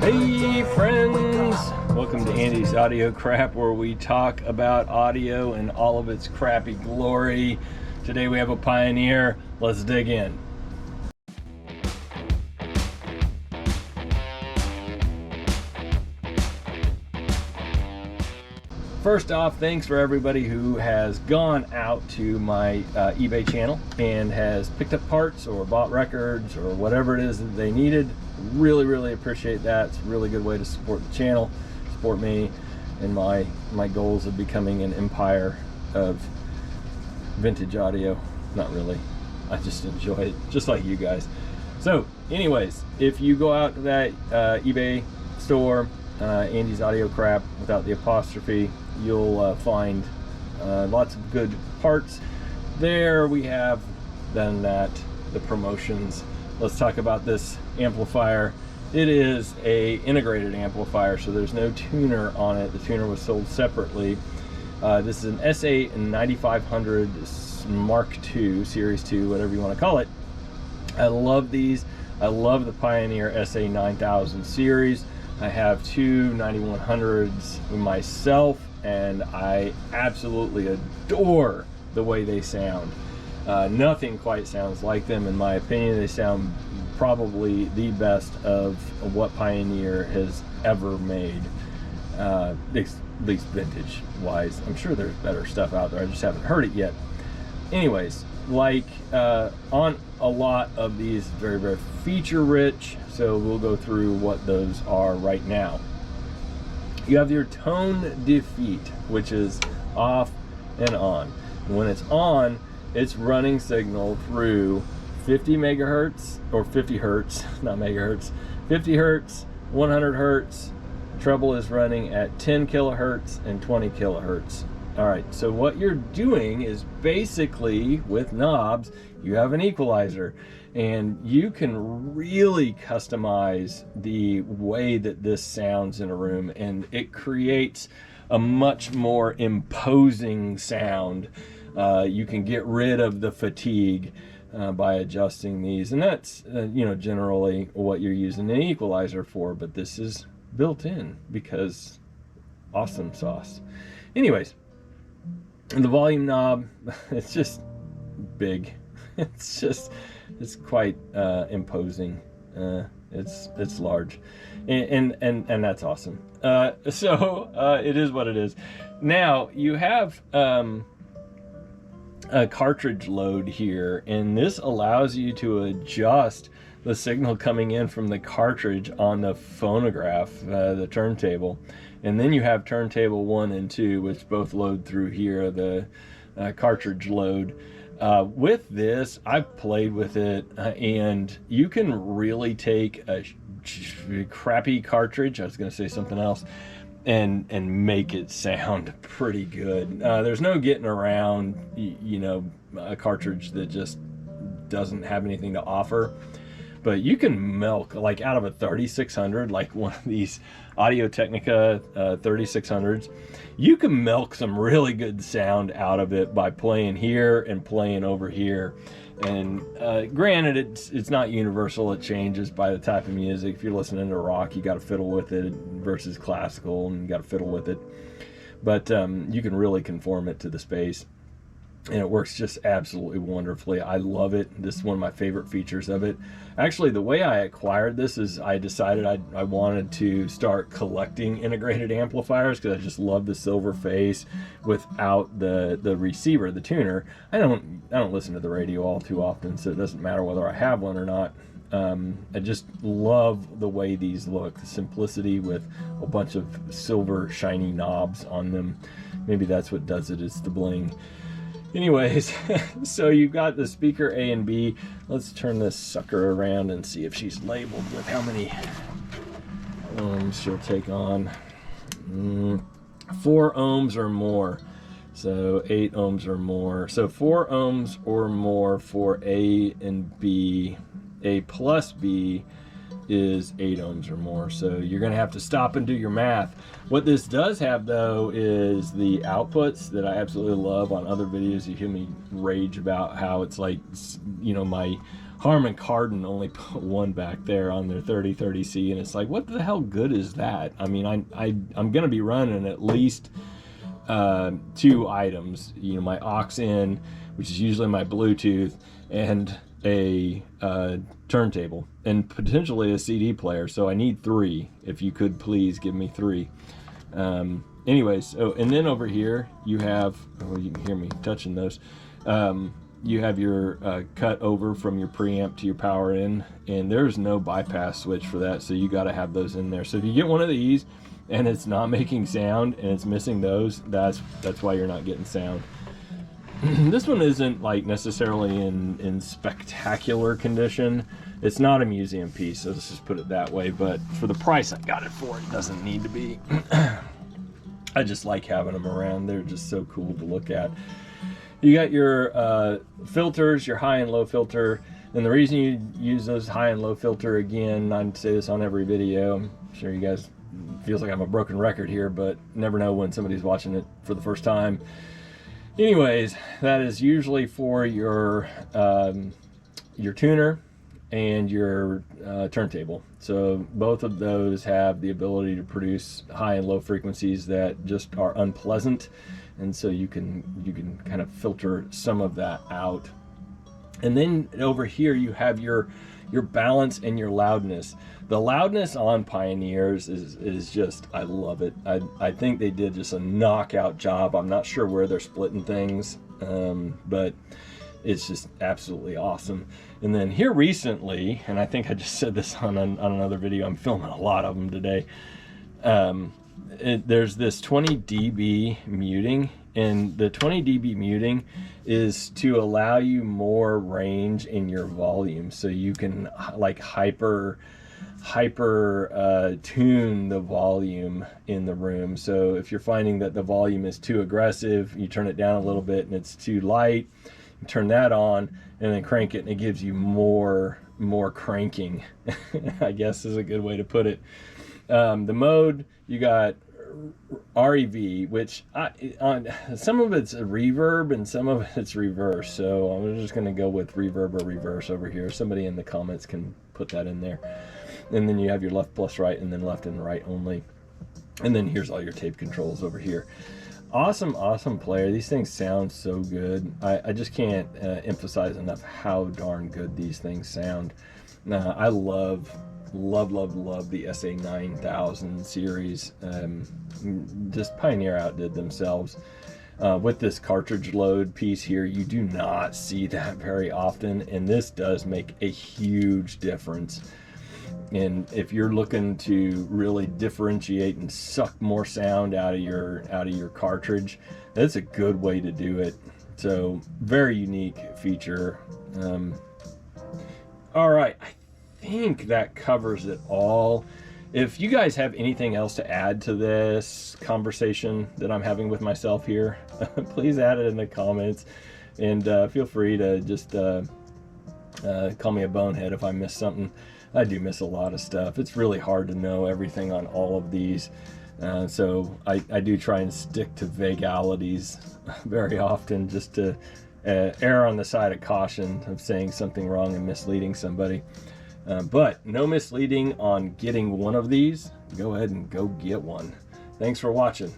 Hey friends, welcome to Andy's Audio Crap, where we talk about audio and all of its crappy glory. Today we have a Pioneer. Let's dig in. First off, thanks for everybody who has gone out to my eBay channel and has picked up parts or bought records or whatever it is that they needed. Really appreciate that. It's a really good way to support the channel, support me and my goals of becoming an empire of vintage audio. Not really, I just enjoy it, just like you guys. So anyways, if you go out to that eBay store, Andy's Audio Crap without the apostrophe, you'll find lots of good parts there. We have then that the promotions. Let's talk about this amplifier. It is a integrated amplifier, so there's no tuner on it. The tuner was sold separately. This is an SA-9500 Mark II, Series 2, whatever you want to call it. I love these. I love the Pioneer SA-9000 series. I have two 9100s myself, and I absolutely adore the way they sound. Nothing quite sounds like them, in my opinion. They sound probably the best of what Pioneer has ever made, at least vintage wise. I'm sure there's better stuff out there, I just haven't heard it yet. Anyways, like on a lot of these, very feature rich, so we'll go through what those are right now. You have your tone defeat, which is off and on. When it's on, it's running signal through 50 megahertz, or 50 hertz, not megahertz, 50 hertz, 100 hertz. Treble is running at 10 kilohertz and 20 kilohertz. All right, so what you're doing is basically, with knobs, you have an equalizer, and you can really customize the way that this sounds in a room, and it creates a much more imposing sound. You can get rid of the fatigue by adjusting these, and that's generally what you're using an equalizer for, but this is built in because awesome sauce. Anyways, and the volume knob, it's just big. It's quite imposing. It's large, and that's awesome. So it is what it is. Now you have a cartridge load here, and this allows you to adjust the signal coming in from the cartridge on the phonograph, the turntable, and then you have turntable 1 and 2, which both load through here, the cartridge load. With this, I've played with it, and you can really take a crappy cartridge, I was going to say something else, and make it sound pretty good. There's no getting around, a cartridge that just doesn't have anything to offer. But you can milk, like out of a 3600, like one of these Audio-Technica 3600s, you can milk some really good sound out of it by playing here and playing over here. And granted, it's not universal. It changes by the type of music. If you're listening to rock, you got to fiddle with it, versus classical, and you got to fiddle with it. But you can really conform it to the space, and it works just absolutely wonderfully. I love it. This is one of my favorite features of it. Actually, the way I acquired this is I decided I wanted to start collecting integrated amplifiers, because I just love the silver face without the receiver, the tuner. I don't listen to the radio all too often, so it doesn't matter whether I have one or not. I just love the way these look, the simplicity with a bunch of silver shiny knobs on them. Maybe that's what does it, is the bling. Anyways, so you've got the speaker A and B. Let's turn this sucker around and see if she's labeled with how many ohms she'll take on. 4 ohms or more. So 8 ohms or more. So 4 ohms or more for A and B. A plus B is 8 ohms or more. So you're going to have to stop and do your math. What this does have, though, is the outputs that I absolutely love. On other videos, you hear me rage about how it's like, my Harman Kardon only put one back there on their 3030C, and it's like, what the hell good is that? I mean, I'm gonna be running at least 2 items, you know, my aux in, which is usually my Bluetooth, and a turntable, and potentially a CD player. So I need 3. If you could please give me 3. Anyways, so, and then over here you have, oh, you can hear me touching those. You have your cut over from your preamp to your power in, and there's no bypass switch for that, so you got to have those in there. So if you get one of these and it's not making sound and it's missing those, that's why you're not getting sound. This one isn't like necessarily in spectacular condition. It's not a museum piece, so let's just put it that way, but for the price I got it for, it doesn't need to be. I just like having them around. They're just so cool to look at. You got your filters, your high and low filter, and the reason you use those high and low filter, again, I say this on every video, I'm sure you guys, feels like I'm a broken record here, but never know when somebody's watching it for the first time. Anyways, that is usually for your tuner and your turntable. So both of those have the ability to produce high and low frequencies that just are unpleasant, and so you can kind of filter some of that out. And then over here you have your balance and your loudness. The loudness on Pioneers is just, I love it. I think they did just a knockout job. I'm not sure where they're splitting things, but it's just absolutely awesome. And then here recently, and I think I just said this on another video, I'm filming a lot of them today, there's this 20 dB muting, and the 20 dB muting is to allow you more range in your volume, so you can like hyper tune the volume in the room. So if you're finding that the volume is too aggressive, you turn it down a little bit, and it's too light, you turn that on and then crank it, and it gives you more cranking. I guess is a good way to put it. The mode, you got REV, which some of it's a reverb and some of it's reverse, so I'm just going to go with reverb or reverse over here. Somebody in the comments can put that in there. And then you have your left plus right, and then left and right only, and then here's all your tape controls over here. Awesome player. These things sound so good. I just can't emphasize enough how darn good these things sound. I love the SA-9000 series. Just Pioneer outdid themselves. With this cartridge load piece here, you do not see that very often, and this does make a huge difference. And if you're looking to really differentiate and suck more sound out of your cartridge, that's a good way to do it. So very unique feature. All right, I think that covers it all. If you guys have anything else to add to this conversation that I'm having with myself here, please add it in the comments, and feel free to just call me a bonehead if I miss something. I do miss a lot of stuff. It's really hard to know everything on all of these, so I do try and stick to vagalities very often, just to err on the side of caution of saying something wrong and misleading somebody. But no misleading on getting one of these. Go ahead and go get one. Thanks for watching.